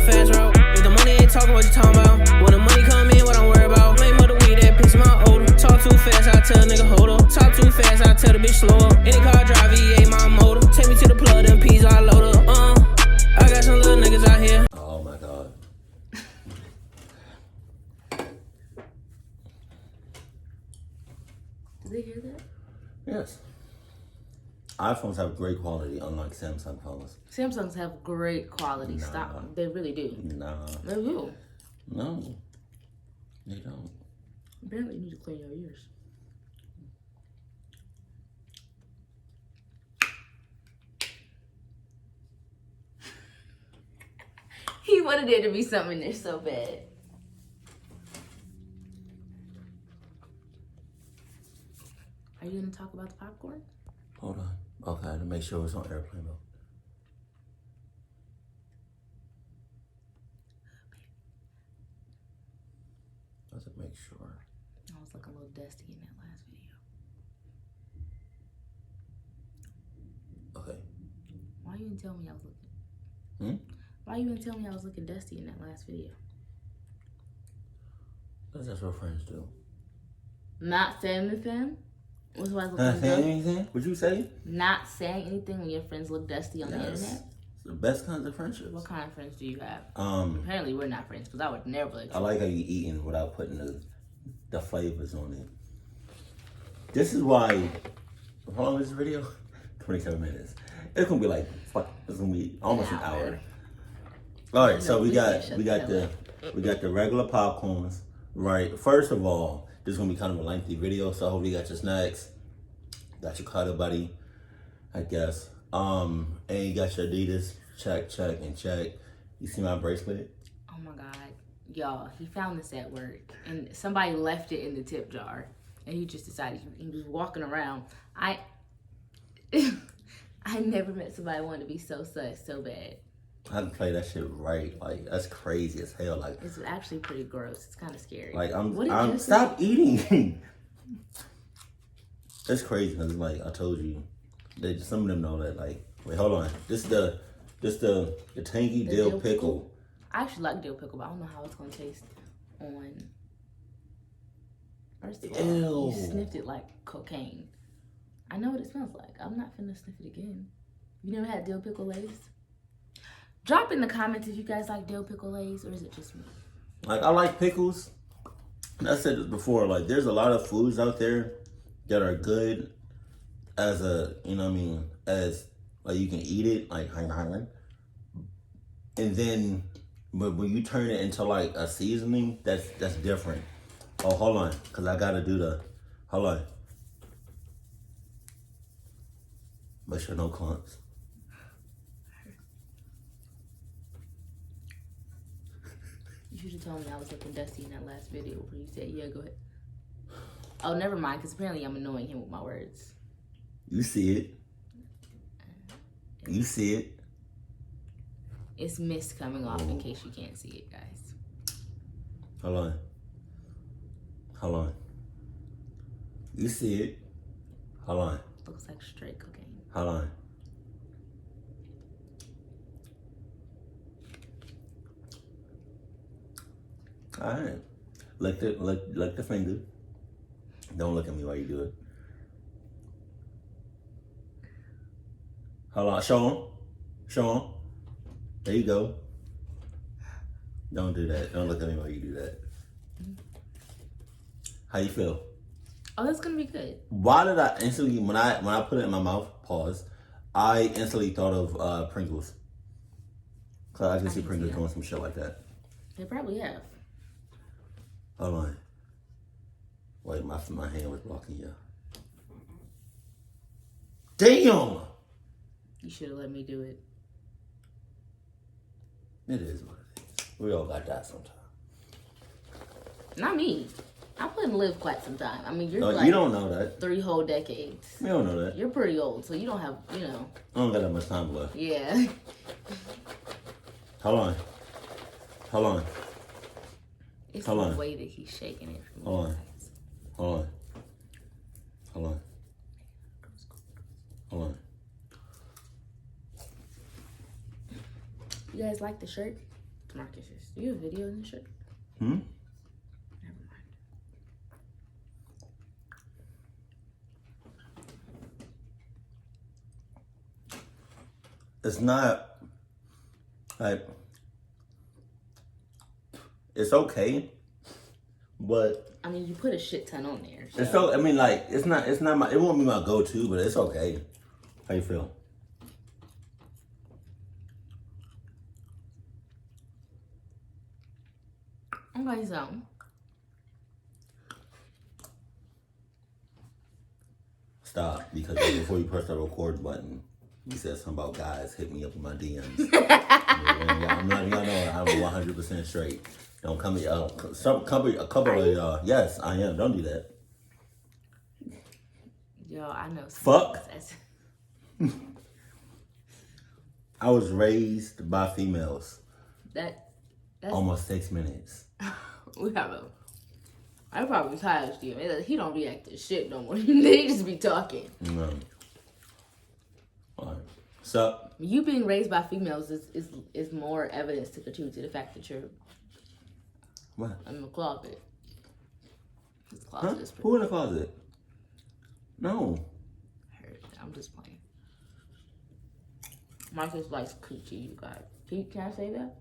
fast route. If the money ain't talking, what you talking about? When the money come in, what I'm worried about? Make more the weed that piss my odor. Talk too fast, I tell a nigga hold up. Talk too fast, I tell the bitch slow up. Any car drive, V8 my motor. Take me to the plug, them peas I load up. I got some little niggas out here. Oh my god. Did they hear that? Yes. iPhones have great quality, unlike Samsung phones. Samsungs have great quality. Nah. Stop. They really do. Nah. They do. No. They don't. Apparently, you need to clean your ears. He wanted there to be something in there so bad. Are you gonna talk about the popcorn? Hold on. Okay, to make sure it's on airplane mode. Let's make sure. I was looking a little dusty in that last video. Okay. Why you didn't tell me I was looking? Why you didn't tell me I was looking dusty in that last video? That's what friends do. Not saying anything? What's why I was Not looking saying dusty? anything? What'd you say? Not saying anything when your friends look dusty on the internet? It's the best kinds of friendships. What kind of friends do you have? Apparently we're not friends because I would never let you. I like how you eating without putting the flavors on it. This is why. How long is this video? 27 minutes. It's gonna be like it's gonna be almost an hour. All right, so we got the regular popcorns. Right. First of all, this is gonna be kind of a lengthy video, so I hope you got your snacks, got your cuddle buddy, I guess. And you got your Adidas. Check, and check. You see my bracelet? Oh my God, y'all! He found this at work, and somebody left it in the tip jar, and he just decided he was walking around. I never met somebody who wanted to be so sus so bad. I can play that shit right. Like, that's crazy as hell. Like, it's actually pretty gross. It's kind of scary. Like, I'm stop eating. That's crazy because, like, I told you, some of them know that. Like, wait, hold on. This the tangy dill pickle. I actually like dill pickle, but I don't know how it's gonna taste on. First of all, you sniffed it like cocaine. I know what it smells like. I'm not finna sniff it again. You never had dill pickle Lays? Drop in the comments if you guys like dill pickle Lays, or is it just me? Like, I like pickles. And I said this before. Like, there's a lot of foods out there that are good as a, you know what I mean, as, like, you can eat it, like, and then, but when you turn it into, like, a seasoning, that's different. Oh, hold on, because I got to do hold on. Make sure no clumps. You should have told me I was looking dusty in that last video where you said, yeah, go ahead. Oh, never mind, because apparently I'm annoying him with my words. You see it. You see it. It's mist coming off in case you can't see it, guys. Hold on. You see it. Hold on. Looks like straight cocaine. Hold on. All right. Lick the finger. Don't look at me while you do it. Hold on. Show him. There you go. Don't do that. Don't look at me while you do that. How you feel? Oh, that's gonna be good. Why did I instantly, when I put it in my mouth, pause, I instantly thought of Pringles. Cause I can see Pringles doing some shit like that. They probably have. Hold on. Wait, my hand was blocking you. Damn! You should have let me do it. It is what it is. We all got that sometime. Not me. I wouldn't live quite some time. I mean, you're you don't know that. 3 whole decades. You don't know that. You're pretty old, so you don't have, you know. I don't got that much time left. Yeah. Hold on. It's the way that he's shaking it. Hold on. You guys like the shirt? Marcus, do you have video in this shit? Hmm? Never mind. It's not like it's okay, but I mean, you put a shit ton on there. So. it's so. I mean, like it's not my. It won't be my go-to, but it's okay. How you feel? Okay, so Stop, because before you press the record button, you said something about guys hit me up in my DMs. I'm not, y'all know I'm 100% straight. Don't come here. A couple of y'all. Yes, I am. Don't do that. yo, I know. Fuck. I was raised by females. That's Almost 6 minutes. we have a. I probably tired of him. He don't react to shit no more. They just be talking. No. All right. So You being raised by females is more evidence to contribute to the fact that you're what? in the closet. This Huh? closet is pretty. Who in the closet? No. I'm just playing. Marcus likes coochie, you guys. Can I say that?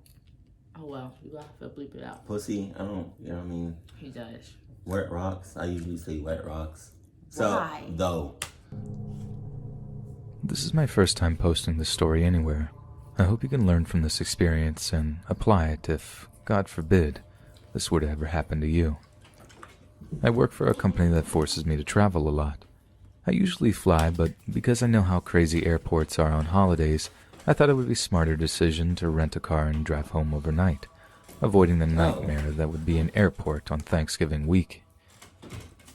Oh well, you gotta have to bleep it out. Pussy. I don't. You know what I mean? He does. Wet rocks. I usually say wet rocks. So Why? though. This is my first time posting this story anywhere. I hope you can learn from this experience and apply it if, God forbid, this were to ever happen to you. I work for a company that forces me to travel a lot. I usually fly, but because I know how crazy airports are on holidays, I thought it would be a smarter decision to rent a car and drive home overnight, avoiding the nightmare that would be an airport on Thanksgiving week.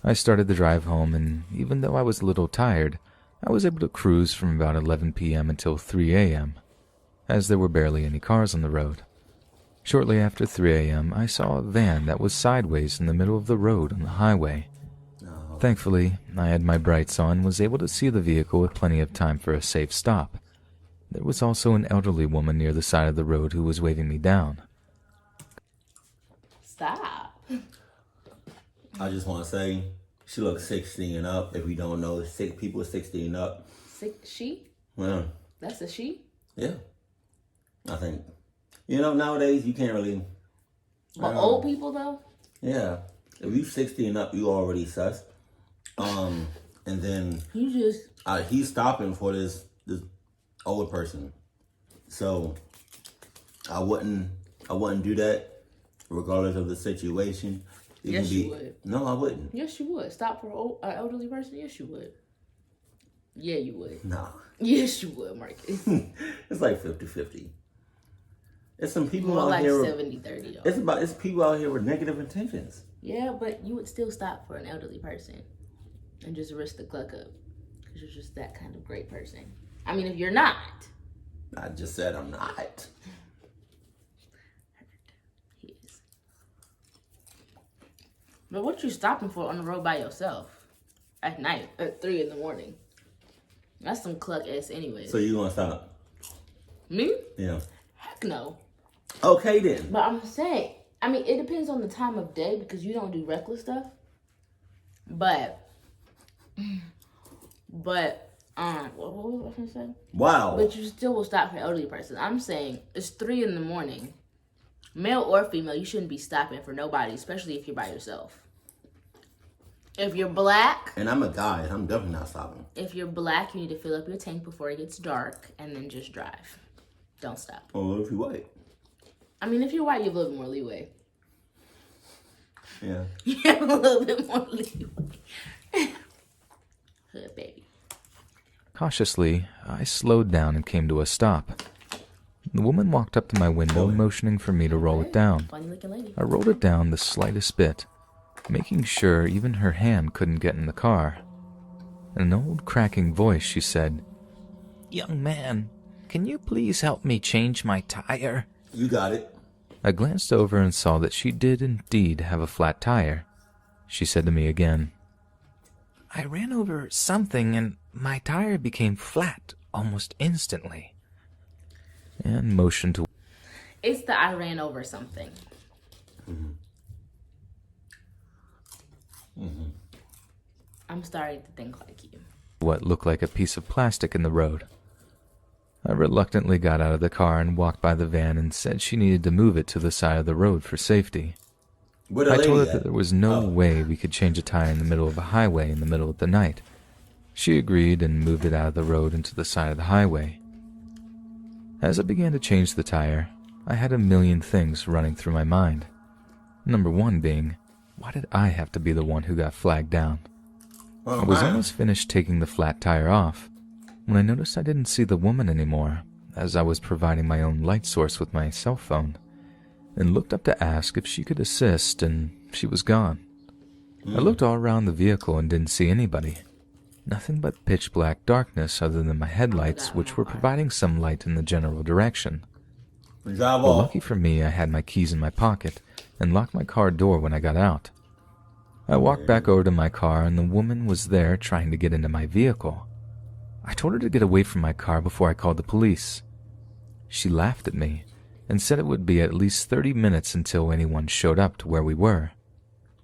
I started the drive home, and even though I was a little tired, I was able to cruise from about 11 p.m. until 3 a.m., as there were barely any cars on the road. Shortly after 3 a.m., I saw a van that was sideways in the middle of the road on the highway. No. Thankfully, I had my brights on and was able to see the vehicle with plenty of time for a safe stop. There was also an elderly woman near the side of the road who was waving me down. Stop. I just want to say, she looks 16 and up. If you don't know, people 16 and up. She? Yeah. That's a she? Yeah. I think. You know, nowadays, you can't really. But old people, though? Yeah. If you 60 and up, you already sus. And then You just... he's stopping for this old person. So I wouldn't do that regardless of the situation. Yes, you would. No, I wouldn't. Yes, you would. Stop for an elderly person? Yes, you would. Yeah, you would. No. Yes, you would, Marcus. It's like 50-50. It's some people More out like here. 70-30, It's people out here with negative intentions. Yeah, but you would still stop for an elderly person and just risk the cluck up because you're just that kind of great person. I mean, if you're not. I just said I'm not. He is. But what you stopping for on the road by yourself at night at 3 in the morning? That's some cluck ass anyways. So you gonna stop? Me? Yeah. Heck no. Okay then. But I'm saying, I mean, it depends on the time of day because you don't do reckless stuff. But, what was I gonna say? Wow. But you still will stop for an elderly person. I'm saying it's 3 in the morning. Male or female, you shouldn't be stopping for nobody, especially if you're by yourself. If you're black, And I'm a guy. I'm definitely not stopping. you need to fill up your tank before it gets dark and then just drive. Don't stop. Well, what if you white? I mean, if you're white, you have a little bit more leeway. Yeah. You have a little bit more leeway. Hood, baby. Cautiously, I slowed down and came to a stop. The woman walked up to my window, motioning for me to roll it down. Funny looking lady. I rolled it down the slightest bit, making sure even her hand couldn't get in the car. In an old cracking voice, she said, "Young man, can you please help me change my tire?" You got it. I glanced over and saw that she did indeed have a flat tire. She said to me again, "I ran over something and my tire became flat almost instantly," and motioned to It's the I ran over something. I'm starting to think like you. What looked like a piece of plastic in the road. I reluctantly got out of the car and walked by the van and said she needed to move it to the side of the road for safety. I told her that there was no way we could change a tire in the middle of a highway in the middle of the night. She agreed and moved it out of the road into the side of the highway. As I began to change the tire, I had a million things running through my mind. Number one being, why did I have to be the one who got flagged down? I was almost finished taking the flat tire off when I noticed I didn't see the woman anymore, as I was providing my own light source with my cell phone, and looked up to ask if she could assist, and she was gone. I looked all around the vehicle and didn't see anybody. Nothing but pitch black darkness other than my headlights, which were providing some light in the general direction. Well, lucky for me, I had my keys in my pocket and locked my car door when I got out. I walked back over to my car and the woman was there trying to get into my vehicle. I told her to get away from my car before I called the police. She laughed at me and said it would be at least 30 minutes until anyone showed up to where we were.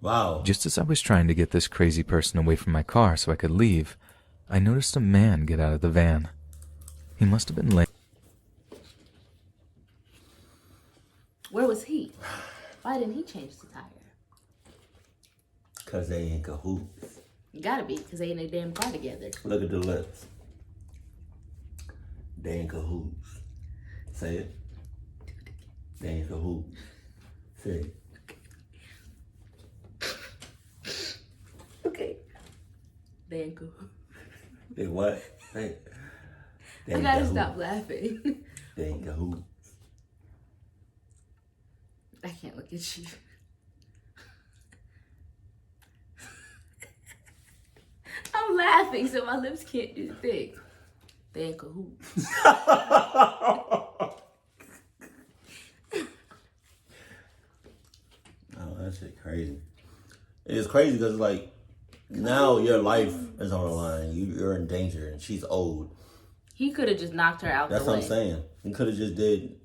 Wow. Just as I was trying to get this crazy person away from my car so I could leave, I noticed a man get out of the van. He must have been late. Where was he? Why didn't he change the tire? Because they in cahoots. Gotta be, because they in a damn car together. Look at the lips. They in cahoots. Say it. They in cahoots. Say it. Okay. They in cahoots. They what? Say it. They I in gotta cahoots. stop laughing. They in cahoots. I can't look at you. I'm laughing, so my lips can't do the thing. They in cahoots. Oh, that shit crazy. It's crazy because, like, now your life is on the line. You're in danger, and she's old. He could have just knocked her out That's the way. what I'm saying. He could have just did,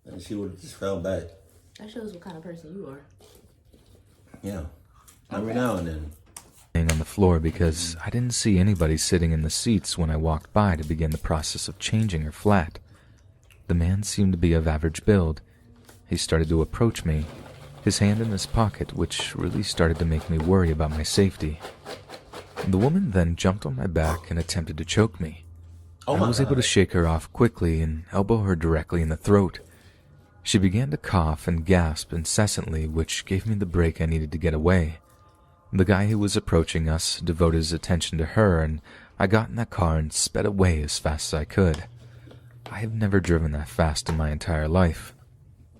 and she would have just fell back. That shows what kind of person you are. Yeah. Every now and then. On the floor because I didn't see anybody sitting in the seats when I walked by to begin the process of changing her flat. The man seemed to be of average build. He started to approach me, his hand in his pocket, which really started to make me worry about my safety. The woman then jumped on my back and attempted to choke me. I was able to shake her off quickly and elbow her directly in the throat. She began to cough and gasp incessantly, which gave me the break I needed to get away. The guy who was approaching us devoted his attention to her, and I got in that car and sped away as fast as I could. I have never driven that fast in my entire life.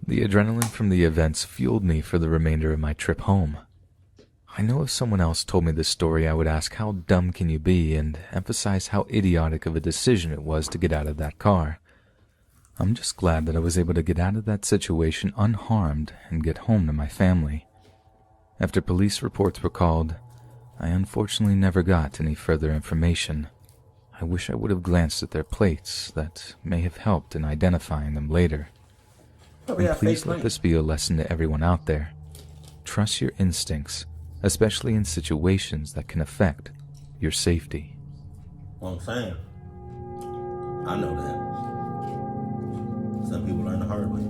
The adrenaline from the events fueled me for the remainder of my trip home. I know if someone else told me this story, I would ask how dumb can you be and emphasize how idiotic of a decision it was to get out of that car. I'm just glad that I was able to get out of that situation unharmed and get home to my family. After police reports were called, I unfortunately never got any further information. I wish I would have glanced at their plates. That may have helped in identifying them later. And please let this be a lesson to everyone out there. Trust your instincts, especially in situations that can affect your safety. Well, I'm saying, I know that. Some people learn the hard way.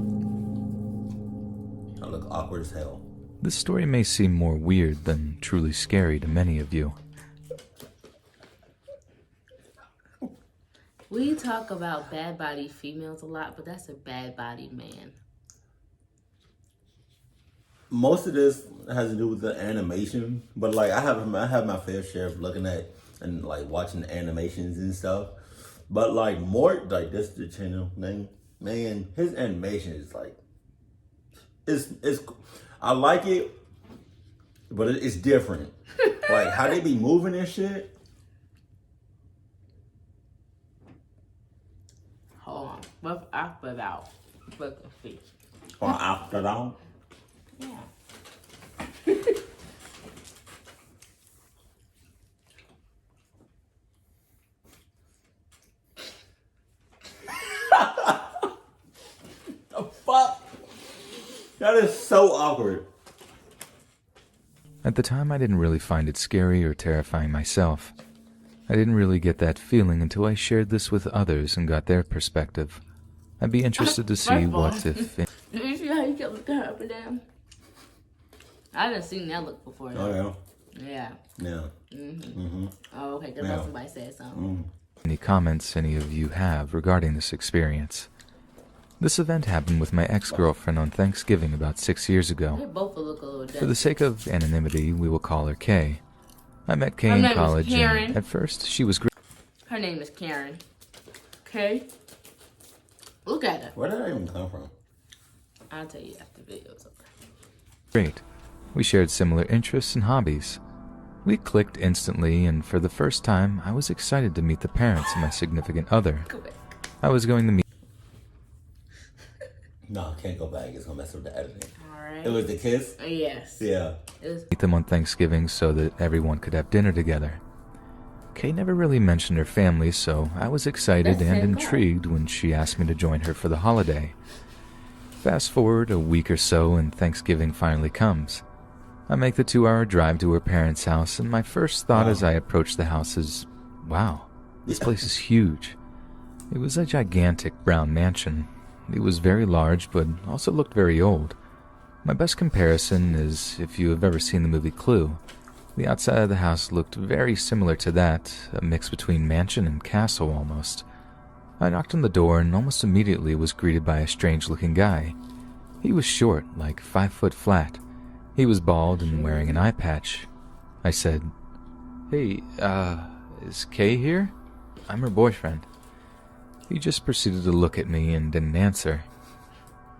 I look awkward as hell. This story may seem more weird than truly scary to many of you. We talk about bad-bodied females a lot, but that's a bad-bodied man. Most of this has to do with the animation, but like I have my fair share of looking at and like watching the animations and stuff. But like Mort, like this the channel name, man, his animation is like it's I like it, but it's different. Like how they be moving and shit. Hold on. What's after that? Look and see. Or after that. Yeah. The fuck? That is so awkward. At the time, I didn't really find it scary or terrifying myself. I didn't really get that feeling until I shared this with others and got their perspective. I'd be interested to see what if... Did you see how you kept looking her up and down? I didn't seen that look before. Though. Oh, Yeah. yeah. Oh, okay. Because Yeah. somebody said something. Any comments any of you have regarding this experience. This event happened with my ex-girlfriend on Thanksgiving about 6 years ago. They both look a little For the sake of anonymity, we will call her Kay. I met Kay in college, and at first she was great. Her name is Karen. Okay. Look at her. Where did that even come from? I'll tell you after the video's over. Great. We shared similar interests and hobbies. We clicked instantly, and for the first time, I was excited to meet the parents of my significant other. Go back. I was going to meet No, I can't go back. It's gonna mess with the editing. Alright. It was the kiss? Yes. Yeah. It was. them on Thanksgiving so that everyone could have dinner together. Kay never really mentioned her family, so I was excited That's and same guy. intrigued when she asked me to join her for the holiday. Fast forward a week or so and Thanksgiving finally comes. I make the 2-hour drive to her parents' house, and my first thought as I approached the house is, wow, this place is huge. It was a gigantic brown mansion. It was very large, but also looked very old. My best comparison is if you have ever seen the movie Clue. The outside of the house looked very similar to that, a mix between mansion and castle almost. I knocked on the door and almost immediately was greeted by a strange-looking guy. He was short, like 5 foot flat. He was bald and wearing an eye patch. I said, "Hey, is Kay here? I'm her boyfriend." He just proceeded to look at me and didn't answer.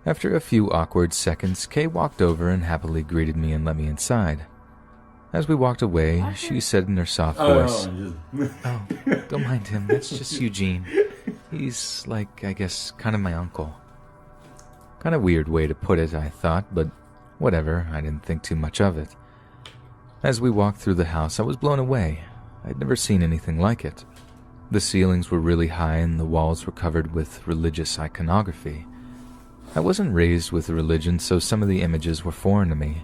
After a few awkward seconds, Kay walked over and happily greeted me and let me inside. As we walked away, she said in her soft voice, "Oh, don't mind him, that's just Eugene. He's like, I guess, kind of my uncle." Kind of weird way to put it, I thought, but whatever, I didn't think too much of it. As we walked through the house, I was blown away. I'd never seen anything like it. The ceilings were really high and the walls were covered with religious iconography. I wasn't raised with religion, so some of the images were foreign to me.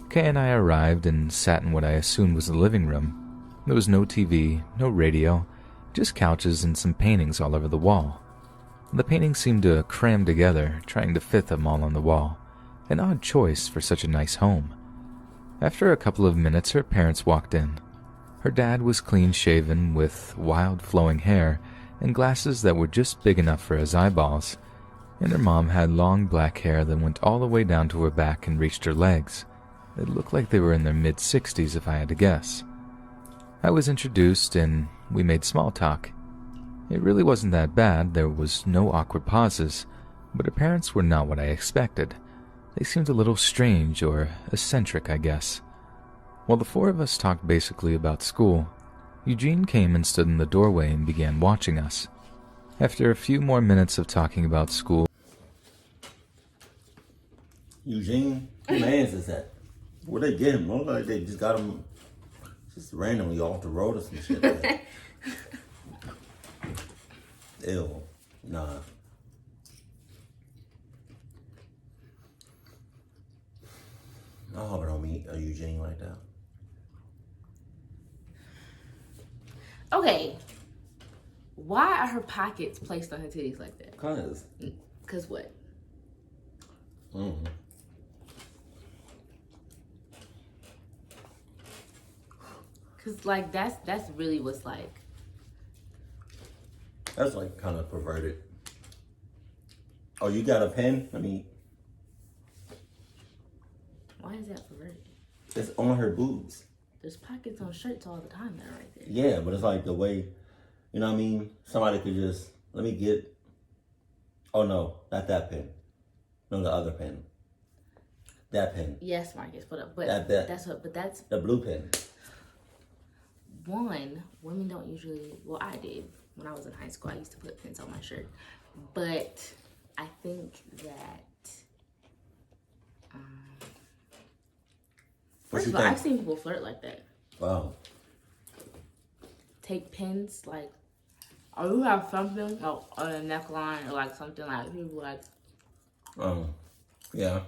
Kay and I arrived and sat in what I assumed was the living room. There was no TV, no radio, just couches and some paintings all over the wall. The paintings seemed to cram together, trying to fit them all on the wall. An odd choice for such a nice home. After a couple of minutes, her parents walked in. Her dad was clean-shaven with wild flowing hair and glasses that were just big enough for his eyeballs, and her mom had long black hair that went all the way down to her back and reached her legs. It looked like they were in their mid-60s if I had to guess. I was introduced and we made small talk. It really wasn't that bad, there was no awkward pauses, but her parents were not what I expected. They seemed a little strange or eccentric, I guess. While the 4 of us talked basically about school, Eugene came and stood in the doorway and began watching us. After a few more minutes of talking about school... Eugene? Who mans is that? Where they get him? Look like they just got him just randomly off the road or some shit like that. Ew. Nah. I hope I don't meet a Eugene like that. Okay. Why are her pockets placed on her titties like that? Cause what? Cause like that's really what's like. That's like kind of perverted. Oh, you got a pen? I mean, Why is that perverted? it's on her boobs. There's pockets on shirts all the time now, right there. Yeah, but it's like the way, you know what I mean? Somebody could just, let me get, oh no, not that pen. No, the other pen. That pen. Yes, Marcus, but that's The blue pen. one. Women don't usually. Well, I did when I was in high school. I used to put pins on my shirt, but I think that. First of all, I've seen people flirt like that. Wow. Take pins, like, oh, you have something on a neckline or like something like people like. Yeah.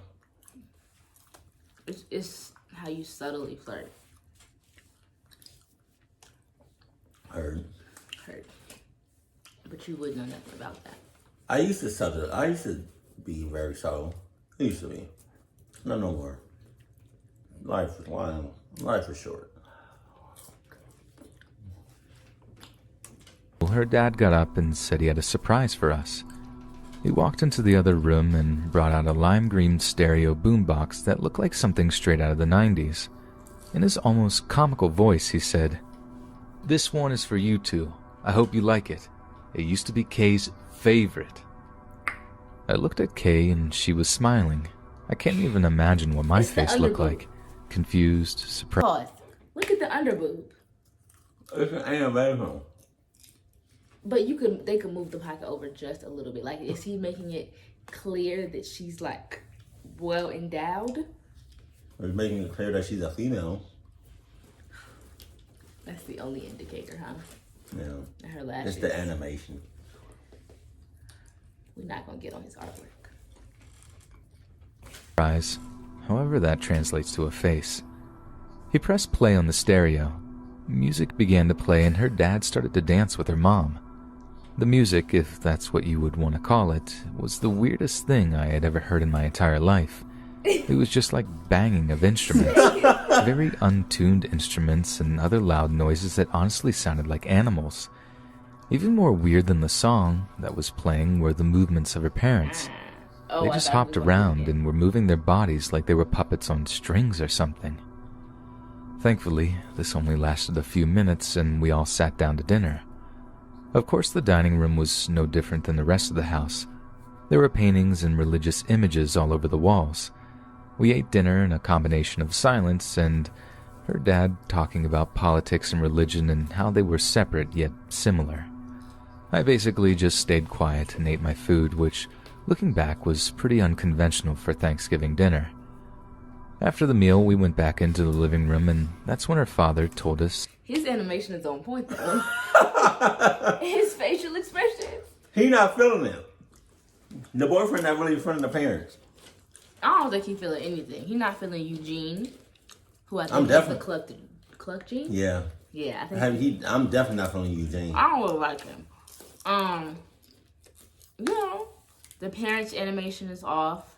It's how you subtly flirt. Heard. But you would know nothing about that. I used to be very subtle. I used to be. Not no more. Life is short. Her dad got up and said he had a surprise for us. He walked into the other room and brought out a lime green stereo boombox that looked like something straight out of the 90s. In his almost comical voice, he said, "This one is for you two. I hope you like it. It used to be Kay's favorite." I looked at Kay and she was smiling. I can't even imagine what my face looked like. Confused, surprised. Pause. Look at the underboob. It's an animation. But they could move the pocket over just a little bit. Like, is he making it clear that she's like well endowed? It's making it clear that she's a female. That's the only indicator, huh? Yeah. And her lashes. It's the animation. We're not gonna get on his artwork. However that translates to a face. He pressed play on the stereo. Music began to play and her dad started to dance with her mom. The music, if that's what you would want to call it, was the weirdest thing I had ever heard in my entire life. It was just like banging of instruments. Very untuned instruments and other loud noises that honestly sounded like animals. Even more weird than the song that was playing were the movements of her parents. They just hopped around and were moving their bodies like they were puppets on strings or something. Thankfully, this only lasted a few minutes and we all sat down to dinner. Of course, the dining room was no different than the rest of the house. There were paintings and religious images all over the walls. We ate dinner in a combination of silence and her dad talking about politics and religion and how they were separate yet similar. I basically just stayed quiet and ate my food, which, looking back, was pretty unconventional for Thanksgiving dinner. After the meal, we went back into the living room, and that's when her father told us... His animation is on point, though. His facial expressions. He not feeling it. The boyfriend not really feeling the parents. I don't think he feeling anything. He not feeling Eugene, who I think I'm is definitely the cluck gene. Yeah. Yeah, I think I'm definitely not feeling Eugene. I don't really like him. You know, the parents' animation is off.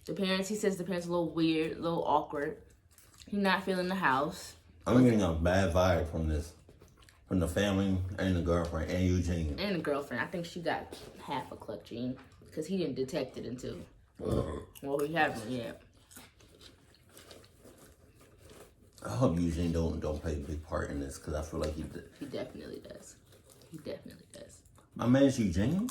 He says the parents are a little weird, a little awkward. He's not feeling the house. I'm getting a bad vibe from this. From the family and the girlfriend and Eugene. And the girlfriend. I think she got half a cluck gene because he didn't detect it until... Well, he hasn't yet. I hope Eugene don't play a big part in this because I feel like he did. He definitely does. He definitely does. My man's Eugene?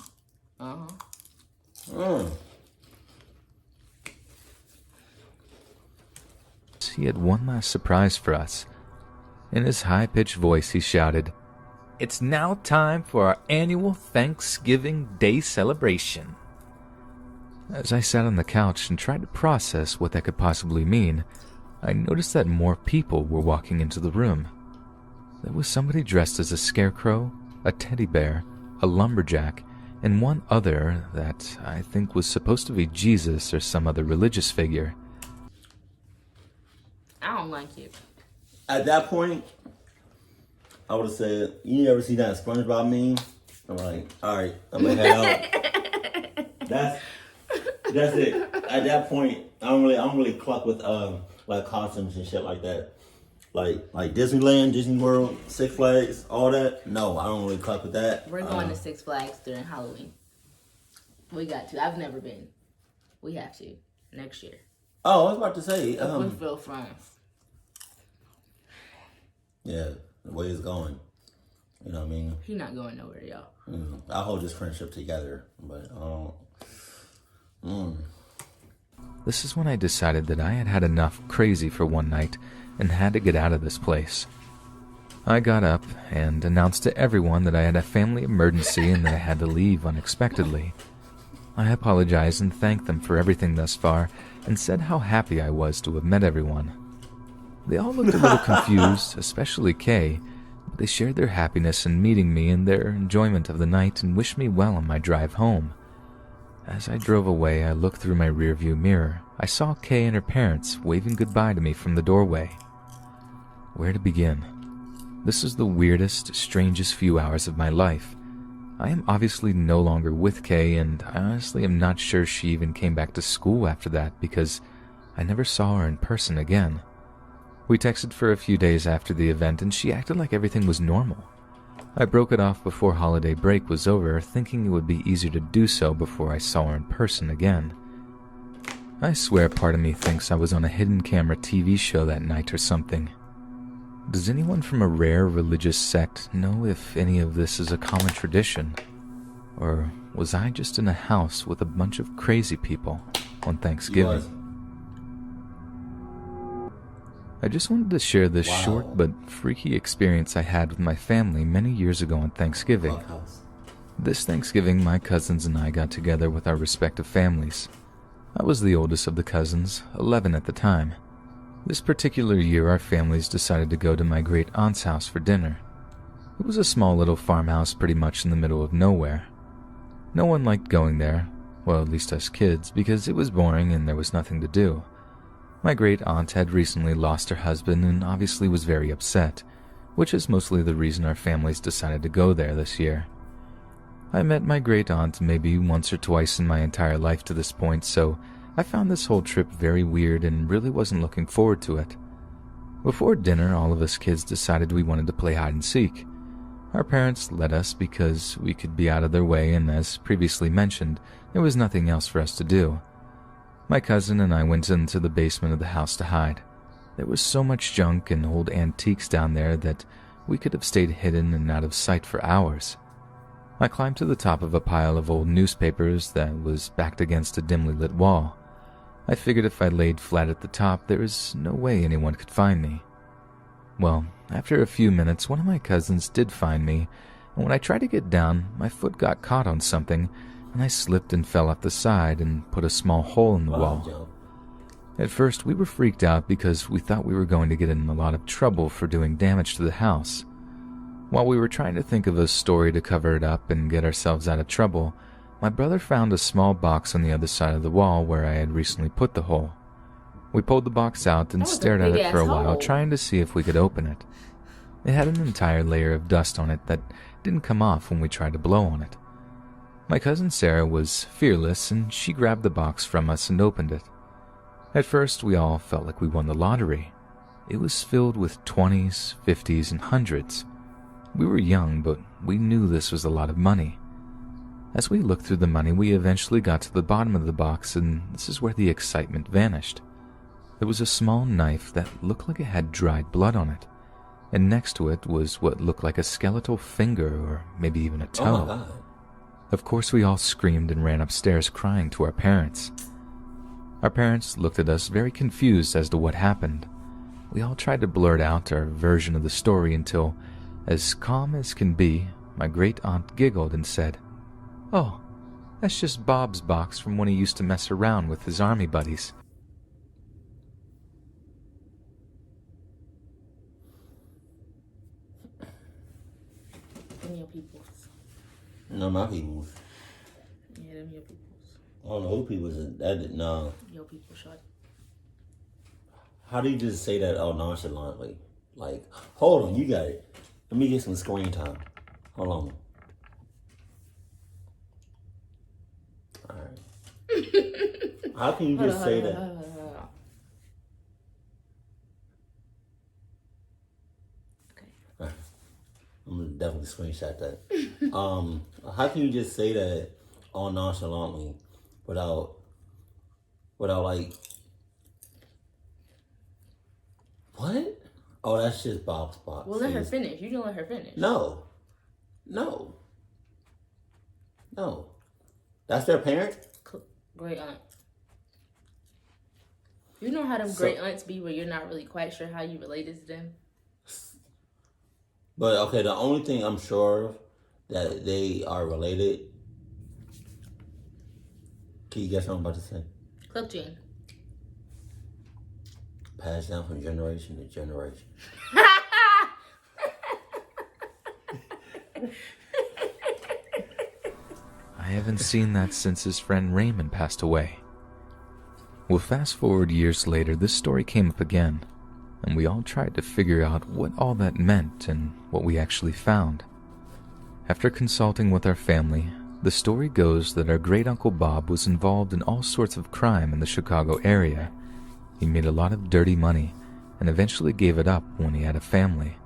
He had one last surprise for us. In his high-pitched voice, he shouted, "It's now time for our annual Thanksgiving Day celebration." As I sat on the couch and tried to process what that could possibly mean, I noticed that more people were walking into the room. There was somebody dressed as a scarecrow, a teddy bear, a lumberjack, and one other that I think was supposed to be Jesus or some other religious figure. I don't like it. At that point, I would have said, "You ever see that SpongeBob meme?" I'm like, "All right, I'm gonna head out." That's it. At that point, I don't really cluck with like costumes and shit like that. Like Disneyland, Disney World, Six Flags, all that. No, I don't really cluck with that. We're going to Six Flags during Halloween. We got to. I've never been. We have to next year. Oh, I was about to say. Winfield, France. Yeah, the way it's going. You know what I mean? He's not going nowhere, y'all. I hold this friendship together, but This is when I decided that I had had enough crazy for one night and had to get out of this place. I got up and announced to everyone that I had a family emergency and that I had to leave unexpectedly. I apologized and thanked them for everything thus far and said how happy I was to have met everyone. They all looked a little confused, especially Kay, but they shared their happiness in meeting me and their enjoyment of the night and wished me well on my drive home. As I drove away, I looked through my rearview mirror. I saw Kay and her parents waving goodbye to me from the doorway. Where to begin? This is the weirdest, strangest few hours of my life. I am obviously no longer with Kay, and I honestly am not sure she even came back to school after that because I never saw her in person again. We texted for a few days after the event, and she acted like everything was normal. I broke it off before holiday break was over, thinking it would be easier to do so before I saw her in person again. I swear part of me thinks I was on a hidden camera TV show that night or something. Does anyone from a rare religious sect know if any of this is a common tradition? Or was I just in a house with a bunch of crazy people on Thanksgiving? I just wanted to share this short but freaky experience I had with my family many years ago on Thanksgiving. This Thanksgiving, my cousins and I got together with our respective families. I was the oldest of the cousins, 11 at the time. This particular year, our families decided to go to my great-aunt's house for dinner. It was a small little farmhouse pretty much in the middle of nowhere. No one liked going there, well, at least us kids, because it was boring and there was nothing to do. My great-aunt had recently lost her husband and obviously was very upset, which is mostly the reason our families decided to go there this year. I met my great-aunt maybe once or twice in my entire life to this point, so I found this whole trip very weird and really wasn't looking forward to it. Before dinner, all of us kids decided we wanted to play hide and seek. Our parents let us because we could be out of their way, and as previously mentioned, there was nothing else for us to do. My cousin and I went into the basement of the house to hide. There was so much junk and old antiques down there that we could have stayed hidden and out of sight for hours. I climbed to the top of a pile of old newspapers that was backed against a dimly lit wall. I figured if I laid flat at the top, there was no way anyone could find me. Well, after a few minutes, one of my cousins did find me, and when I tried to get down, my foot got caught on something, and I slipped and fell off the side and put a small hole in the wall. At first, we were freaked out because we thought we were going to get in a lot of trouble for doing damage to the house. While we were trying to think of a story to cover it up and get ourselves out of trouble, my brother found a small box on the other side of the wall where I had recently put the hole. We pulled the box out and stared at it for a while, trying to see if we could open it. It had an entire layer of dust on it that didn't come off when we tried to blow on it. My cousin Sarah was fearless, and she grabbed the box from us and opened it. At first, we all felt like we won the lottery. It was filled with 20s, 50s, and 100s. We were young, but we knew this was a lot of money. As we looked through the money, we eventually got to the bottom of the box, and this is where the excitement vanished. There was a small knife that looked like it had dried blood on it, and next to it was what looked like a skeletal finger or maybe even a toe. Oh my God. Of course, we all screamed and ran upstairs crying to our parents. Our parents looked at us very confused as to what happened. We all tried to blurt out our version of the story until, as calm as can be, my great-aunt giggled and said, "Oh, that's just Bob's box from when he used to mess around with his army buddies." Them your peoples. No, my people's. Yeah, them your peoples. I don't know who people's. No. Your people, short. How do you just say that nonchalantly? Like, hold on, you got it. Let me get some screen time. Hold on. Alright. How can you just say that? Hold on. Okay. I'm gonna definitely screenshot that. How can you just say that all nonchalantly without like, what? Oh, that's just Bob's box. Well, let her finish. You don't let her finish. No. That's their parent? Great aunt. You know how them great aunts be where you're not really quite sure how you related to them? But, okay, the only thing I'm sure of that they are related. Can you guess what I'm about to say? Club gene. Passed down from generation to generation. I I haven't seen that since his friend Raymond passed away. Well, fast forward years later, this story came up again, and we all tried to figure out what all that meant and what we actually found. After consulting with our family, the story goes that our great-uncle Bob was involved in all sorts of crime in the Chicago area. He made a lot of dirty money and eventually gave it up when he had a family.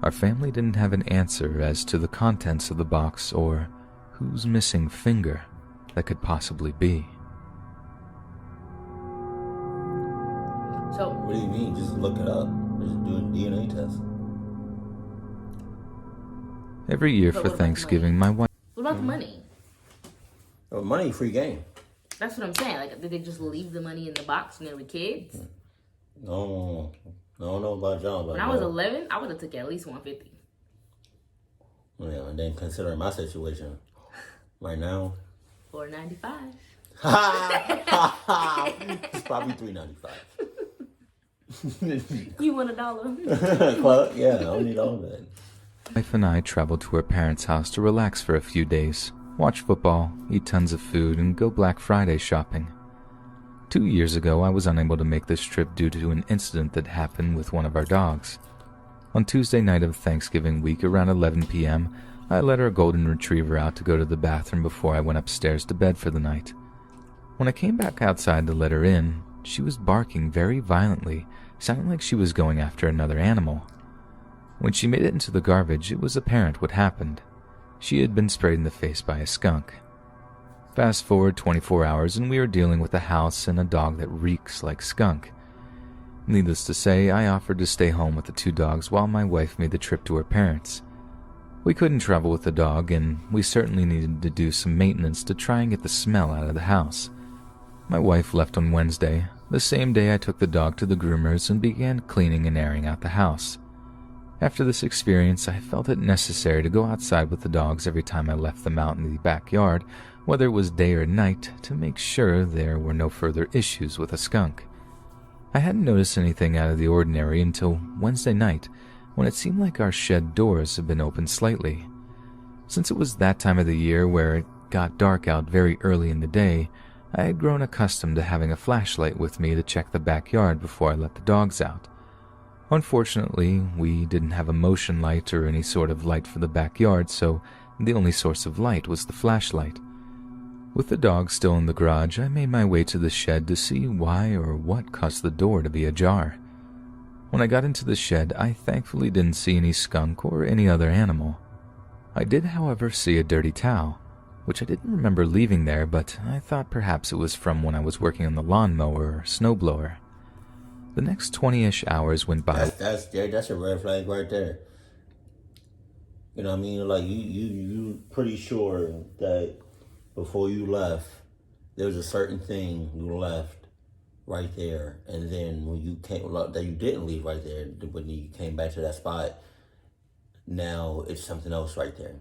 Our family didn't have an answer as to the contents of the box or whose missing finger that could possibly be. So, What do you mean? Just look it up. Just do a DNA test. Every year But for what about the Thanksgiving, my wife what about the money? Oh, money, free game. That's what I'm saying. Like, did they just leave the money in the box when they were kids? No, I don't know about y'all, but When I was 11, I would have took at least $150. Yeah, and then considering my situation right now, $4.95. it's probably $3.95. You want $1? Well, yeah, I don't need all of it. wife and I traveled to her parents' house to relax for a few days, watch football, eat tons of food, and go Black Friday shopping. 2 years ago, I was unable to make this trip due to an incident that happened with one of our dogs. On Tuesday night of Thanksgiving week around 11 p.m., I let our golden retriever out to go to the bathroom before I went upstairs to bed for the night. When I came back outside to let her in, she was barking very violently, sounding like she was going after another animal. When she made it into the garbage, it was apparent what happened. She had been sprayed in the face by a skunk. Fast forward 24 hours and we are dealing with a house and a dog that reeks like skunk. Needless to say, I offered to stay home with the 2 dogs while my wife made the trip to her parents. We couldn't travel with the dog, and we certainly needed to do some maintenance to try and get the smell out of the house. My wife left on Wednesday, the same day I took the dog to the groomers and began cleaning and airing out the house. After this experience, I felt it necessary to go outside with the dogs every time I left them out in the backyard, whether it was day or night, to make sure there were no further issues with a skunk. I hadn't noticed anything out of the ordinary until Wednesday night, when it seemed like our shed doors had been opened slightly. Since it was that time of the year where it got dark out very early in the day, I had grown accustomed to having a flashlight with me to check the backyard before I let the dogs out. Unfortunately, we didn't have a motion light or any sort of light for the backyard, so the only source of light was the flashlight. With the dog still in the garage, I made my way to the shed to see why or what caused the door to be ajar. When I got into the shed, I thankfully didn't see any skunk or any other animal. I did, however, see a dirty towel, which I didn't remember leaving there, but I thought perhaps it was from when I was working on the lawnmower or snowblower. The next 20-ish hours went by. That's a red flag right there. You know what I mean? Like you pretty sure that before you left, there was a certain thing you left right there, and then when you came, that you didn't leave right there, when you came back to that spot, now it's something else right there.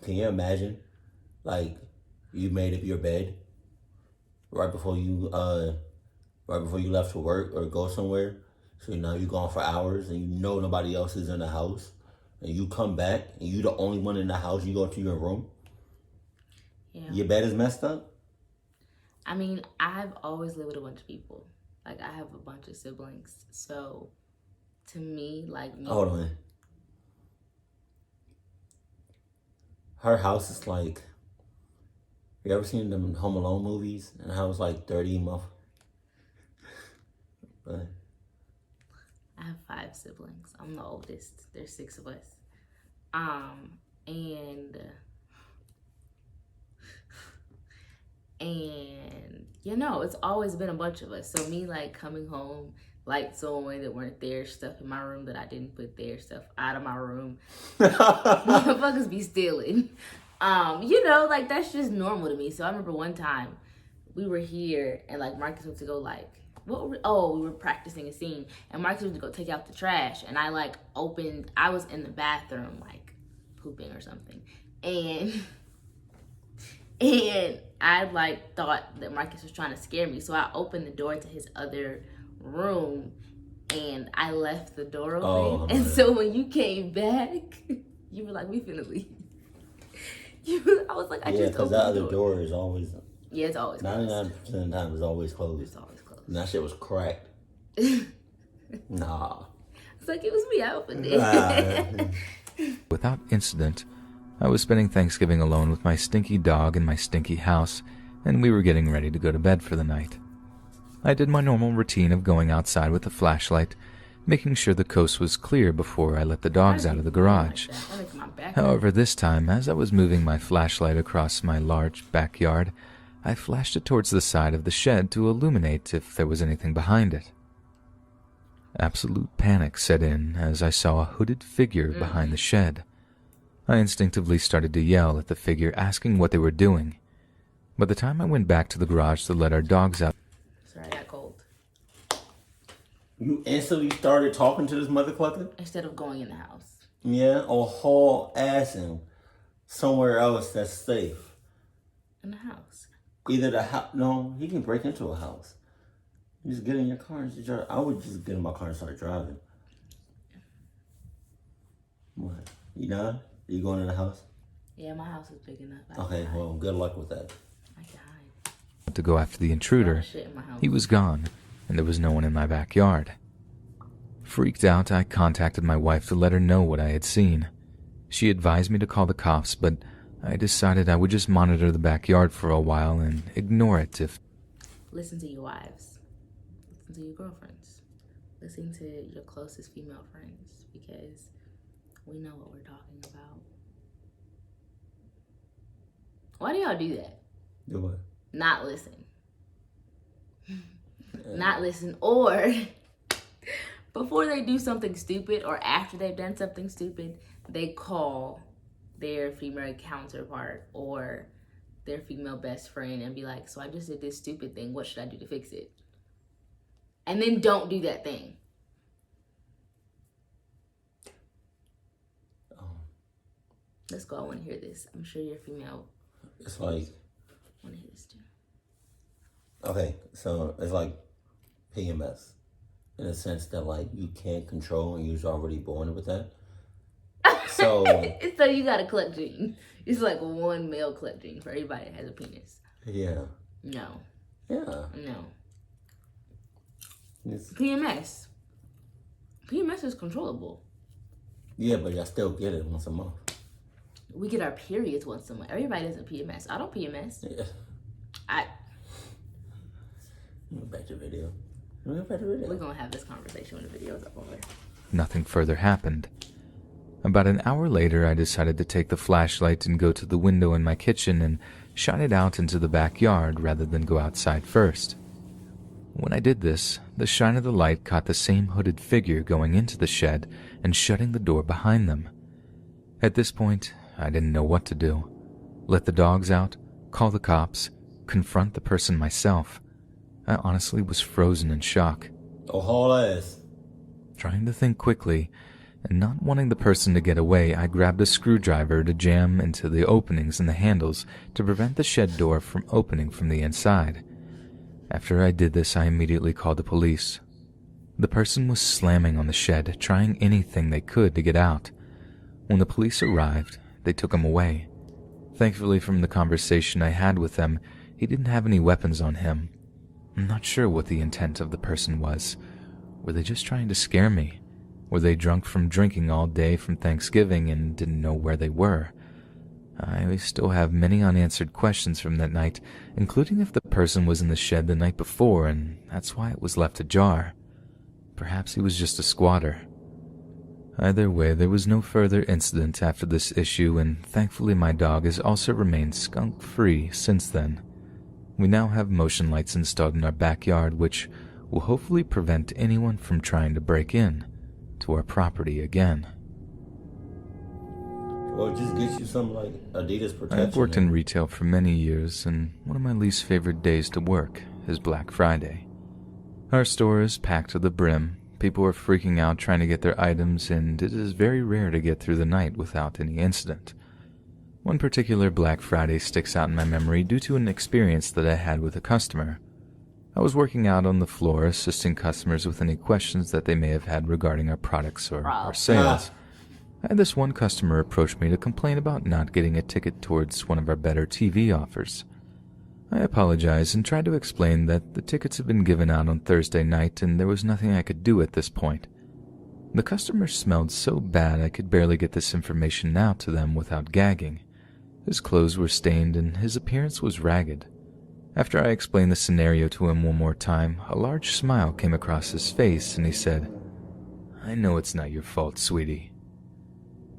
Can you imagine? Like, you made up your bed right before you left for work or go somewhere. So now you're gone for hours and you know nobody else is in the house, and you come back and you're the only one in the house. You go to your room. Yeah. Your bed is messed up. I mean, I've always lived with a bunch of people. Like, I have a bunch of siblings. So, to me, like me. Hold on. Her house is like, you ever seen them Home Alone movies? And how it's like 30 months. I have 5 siblings. I'm the oldest. There's 6 of us. And you know, it's always been a bunch of us. So me, like, coming home, lights on that weren't there, stuff in my room that I didn't put there, stuff out of my room. Motherfuckers be stealing. You know, like, that's just normal to me. So I remember one time we were here and, like, Marcus went to go, like, we were practicing a scene, and Marcus went to go take out the trash, and I, like, I was in the bathroom, like, pooping or something, and I, like, thought that Marcus was trying to scare me, so I opened the door to his other room, and I left the door open, and so when you came back, you were like, we finna leave. I was like, I Yeah, just because opened that the other door is always, Yeah, it's always closed. 99% of the time, it's always closed. It's always closed. And that shit was cracked. Nah. It's like, it was me. I opened it. Without incident, I was spending Thanksgiving alone with my stinky dog in my stinky house, and we were getting ready to go to bed for the night. I did my normal routine of going outside with a flashlight, making sure the coast was clear before I let the dogs out of the garage. However, this time, as I was moving my flashlight across my large backyard, I flashed it towards the side of the shed to illuminate if there was anything behind it. Absolute panic set in as I saw a hooded figure behind the shed. I instinctively started to yell at the figure, asking what they were doing. By the time I went back to the garage to let our dogs out... Sorry, I got cold. You instantly started talking to this mother clucker? Instead of going in the house. Yeah, or haul ass in somewhere else that's safe. In the house. Either the house... No, he can break into a house. You just get in your car and just drive. I would just get in my car and start driving. What? You done? You going in the house? Yeah, my house is big enough. Okay, well, good luck with that. I can hide. to go after the intruder. He was gone, and there was no one in my backyard. Freaked out, I contacted my wife to let her know what I had seen. She advised me to call the cops, but I decided I would just monitor the backyard for a while and ignore it if... Listen to your wives. Listen to your girlfriends. Listen to your closest female friends, because we know what we're talking about. Why do y'all do that? Do what? Not listen. Not listen, or before they do something stupid or after they've done something stupid, they call their female counterpart or their female best friend and be like, so I just did this stupid thing. What should I do to fix it? And then don't do that thing. Let's go. I want to hear this. I'm sure your female. It's like. Want to hear this too. Okay, so it's like PMS in a sense that like you can't control and you're already born with that. So. So you got a clutch gene. It's like one male clutch gene for everybody that has a penis. Yeah. No. Yeah. No. It's, PMS. PMS is controllable. yeah, but I still get it once a month. We get our periods once a month. Everybody doesn't PMS. I don't PMS. Yeah. Back to video. We're gonna have this conversation when the video's up over. Nothing further happened. About an hour later, I decided to take the flashlight and go to the window in my kitchen and shine it out into the backyard rather than go outside first. When I did this, the shine of the light caught the same hooded figure going into the shed and shutting the door behind them. At this point, I didn't know what to do. Let the dogs out, call the cops, confront the person myself. I honestly was frozen in shock. Oh, haul ass. Trying to think quickly, and not wanting the person to get away, I grabbed a screwdriver to jam into the openings in the handles to prevent the shed door from opening from the inside. After I did this, I immediately called the police. The person was slamming on the shed, trying anything they could to get out. When the police arrived, they took him away. Thankfully, from the conversation I had with them, he didn't have any weapons on him. I'm not sure what the intent of the person was. Were they just trying to scare me? Were they drunk from drinking all day from Thanksgiving and didn't know where they were? I still have many unanswered questions from that night, including if the person was in the shed the night before and that's why it was left ajar. Perhaps he was just a squatter. Either way, there was no further incident after this issue, and thankfully my dog has also remained skunk-free since then. We now have motion lights installed in our backyard, which will hopefully prevent anyone from trying to break in to our property again. Or just get you some like Adidas protection. I've worked in retail for many years, and one of my least favorite days to work is Black Friday. Our store is packed to the brim. People are freaking out trying to get their items, and it is very rare to get through the night without any incident. One particular Black Friday sticks out in my memory due to an experience that I had with a customer. I was working out on the floor assisting customers with any questions that they may have had regarding our products or our sales. I had this one customer approach me to complain about not getting a ticket towards one of our better TV offers. I apologized and tried to explain that the tickets had been given out on Thursday night and there was nothing I could do at this point. The customer smelled so bad I could barely get this information out to them without gagging. His clothes were stained and his appearance was ragged. After I explained the scenario to him one more time, a large smile came across his face and he said, "I know it's not your fault, sweetie."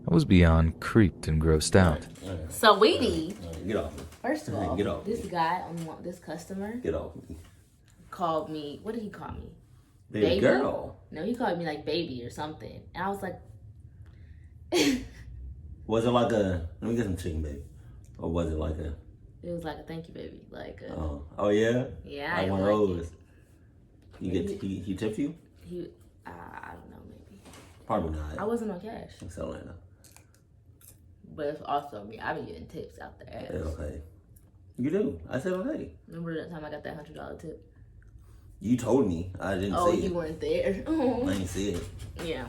I was beyond creeped and grossed out. Sweetie. Get off me. First of all, Get off this guy, this customer, Get off me. called me. What did he call me? Baby girl. No, he called me like baby or something, and I was like, Was it like a, let me get some chicken, baby. Or was it like a, it was like a thank you, baby, like a, oh yeah? yeah, Like I one of like those. You get, he tipped you? He, I don't know, maybe. Probably not. I wasn't on cash, I'm selling it. but it's also me. I've been getting tips out the ass. Yeah, okay. You do. I said okay. Remember that time I got that $100 tip? You told me. I didn't Oh, see you it. weren't there. I didn't see it. Yeah,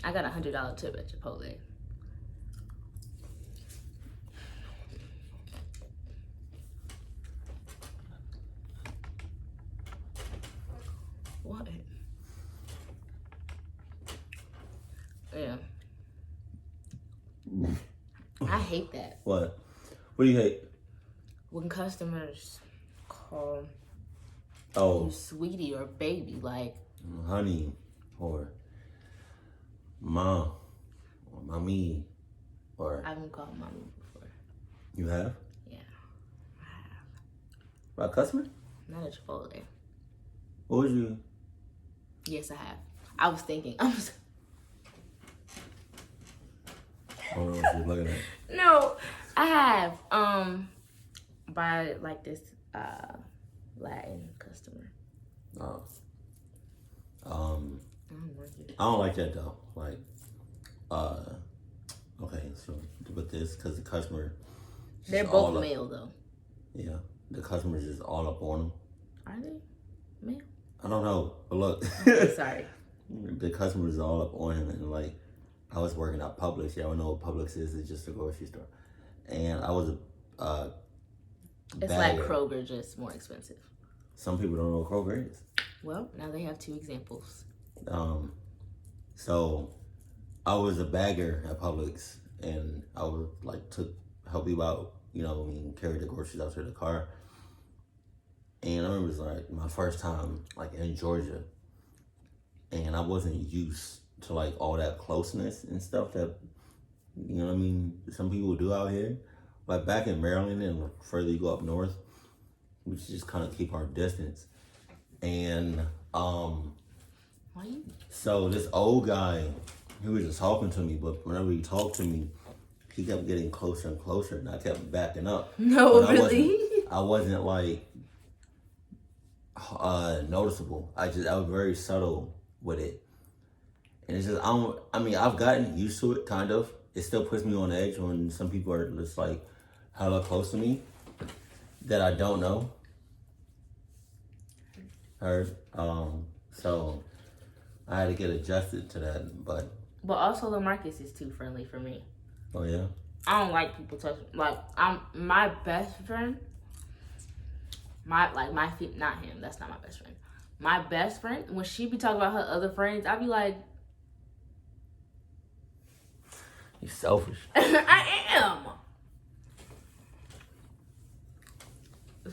I got a $100 tip at Chipotle. What? Yeah. I hate that. What? What do you hate? When customers call Oh, you sweetie or baby, like, honey, or mom, or mommy, or I haven't called mommy before. you have? Yeah. By a customer? Not at Chipotle. What was you? Yes, I have. I was thinking. I don't know what you were looking at. No, I have. By like this Latin customer. Oh. I don't like it. I don't like that though. Like, okay, so with this, because the customer, They're just all both up- male though. Yeah, the customer's just all up on them. Are they male? I don't know, but look, Sorry. the customer's all up on him, and like, I was working at Publix. Y'all know what Publix is? It's just a grocery store, and I was a It's bagger. like Kroger, just more expensive. Some people don't know what Kroger is. Well, now they have 2 examples. So I was a bagger at Publix, and I would like help you out, you know, when you carry the groceries out to the car. And I remember it was like my first time like in Georgia, and I wasn't used to like all that closeness and stuff that, you know what I mean, some people do out here. Like back in Maryland and further you go up north, we just kind of keep our distance. And Why you? so this old guy, he was just talking to me, but whenever he talked to me, he kept getting closer and closer, and I kept backing up. No, But really? I wasn't like noticeable. I was very subtle with it, and it's just I've gotten used to it, kind of. It still puts me on edge when some people are just like hella close to me that I don't know. Heard. So I had to get adjusted to that, but also the Marcus is too friendly for me. oh yeah. I don't like people touching. Like, my best friend. Not him. That's not my best friend. My best friend, when she be talking about her other friends, I be like, You selfish. I am.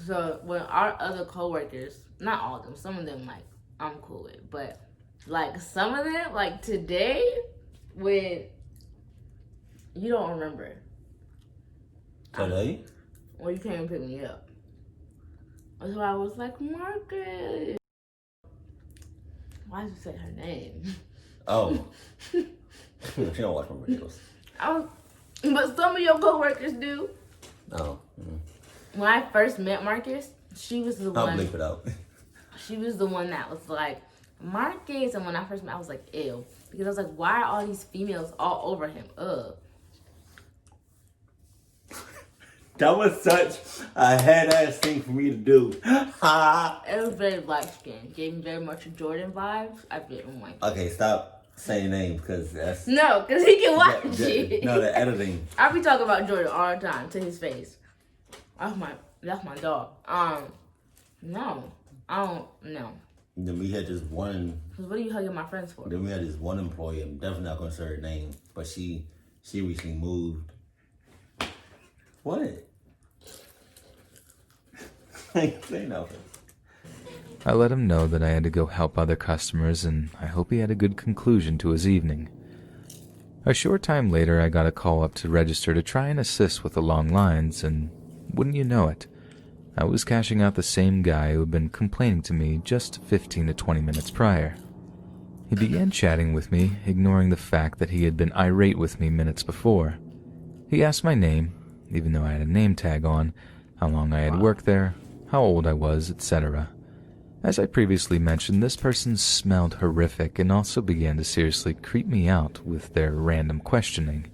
So when our other coworkers, not all of them, some of them like I'm cool with, but like some of them, like today, when you don't remember. Today? Well, you came and pick me up. So I was like, Marcus. Why did you say her name? Oh. She don't watch my videos. But some of your coworkers do. Oh. When I first met Marcus, she was the I'll one. bleep it out. She was the one that was like, Marcus. And when I first met, I was like, ew. Because I was like, why are all these females all over him? Ugh. That was such a head-ass thing for me to do. It was very light skinned. Gave me very much Jordan vibes. I didn't like it. Okay, stop saying names because that's No, because he can watch it. no, the editing. I be talking about Jordan all the time to his face. That's my dog. No, I don't. No. Then we had this one. Cause what are you hugging my friends for? Then we had this one employee. I'm definitely not gonna say her name, but she recently moved. What? Say nothing. I let him know that I had to go help other customers, and I hope he had a good conclusion to his evening. A short time later, I got a call up to register to try and assist with the long lines, and wouldn't you know it, I was cashing out the same guy who had been complaining to me just 15 to 20 minutes prior. He began chatting with me, ignoring the fact that he had been irate with me minutes before. He asked my name, even though I had a name tag on, how long I had worked there, how old I was, etc. As I previously mentioned, this person smelled horrific and also began to seriously creep me out with their random questioning.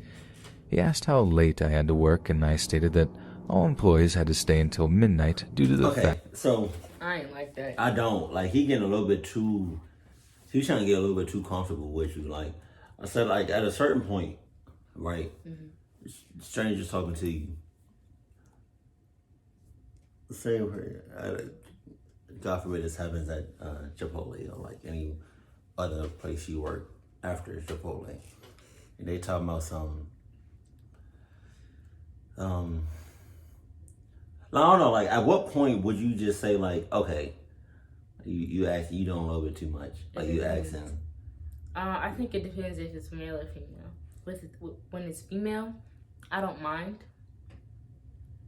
He asked how late I had to work, and I stated that all employees had to stay until midnight due to the fact. So I ain't like that. I don't like. He getting a little bit too. He's trying to get a little bit too comfortable with you. Like I said, like at a certain point, right? Strangers talking to you. Say, God forbid this happens at Chipotle or like any other place you work after Chipotle, and they talking about some. I don't know. Like, at what point would you just say like, okay, you ask, you doing a little bit too much? Like you asking. I think it depends if it's male or female. When it's female, I don't mind.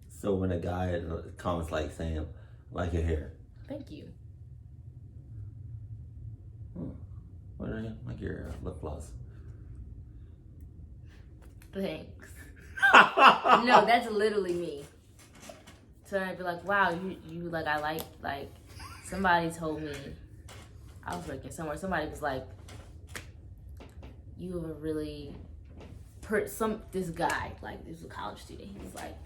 So when a guy comments like saying, like your hair. Thank you. What are you? Like your lip gloss. Thanks. No, that's literally me. So I'd be like, wow, you like, I like, somebody told me, I was working somewhere, somebody was like, you have a really, this guy, like, this was a college student, he was like,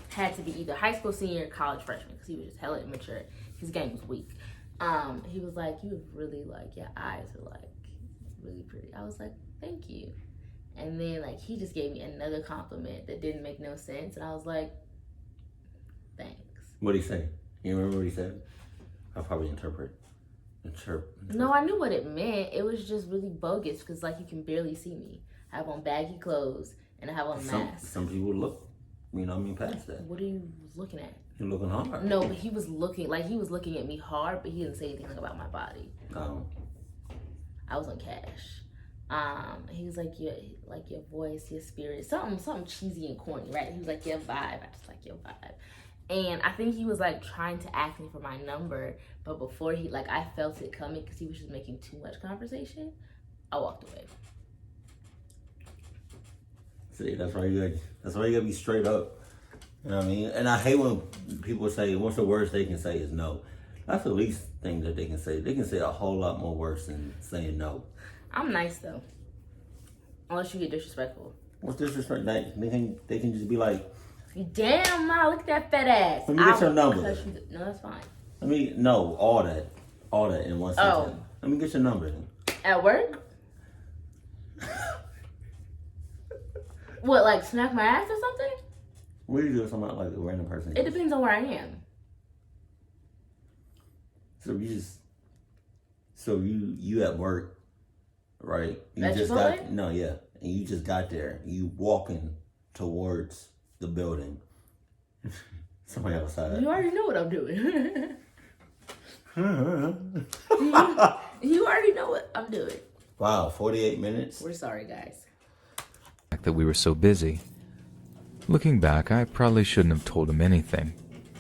had to be either high school senior or college freshman, because he was just hella immature, his game was weak. He was like, you have really, like, your eyes are, like, really pretty. I was like, thank you. And then, like, he just gave me another compliment that didn't make no sense, and I was like, thanks. What'd he say? You remember what he said? I'll probably interpret. No, I knew what it meant. It was just really bogus, because, like, you can barely see me. I have on baggy clothes, and I have on a mask. Some people look, past that. What are you looking at? You're looking hard. No, but he was looking at me hard, but he didn't say anything about my body. Oh. I was on cash. He was like your voice, your spirit, something cheesy and corny, right? He was like, your vibe. I just like your vibe. And I think he was like trying to ask me for my number, but before I felt it coming because he was just making too much conversation. I walked away. See, that's why you gotta be straight up. You know what I mean? And I hate when people say, what's the worst they can say is no. That's the least thing that they can say. They can say a whole lot more worse than saying no. I'm nice though. Unless you get disrespectful. What's disrespect? They can just be like, damn, Ma, look at that fat ass. Let me get your number. No, that's fine. All that in one sentence. Let me get your number. At work? What, like smack my ass or something? What do you do with somebody like a random person? It depends on where I am. So you at work, right? You At just Chipotle? And you just got there. You walking towards the building. Somebody outside. You already know what I'm doing. You already know what I'm doing. Wow, 48 minutes? We're sorry, guys. That we were so busy. Looking back, I probably shouldn't have told him anything.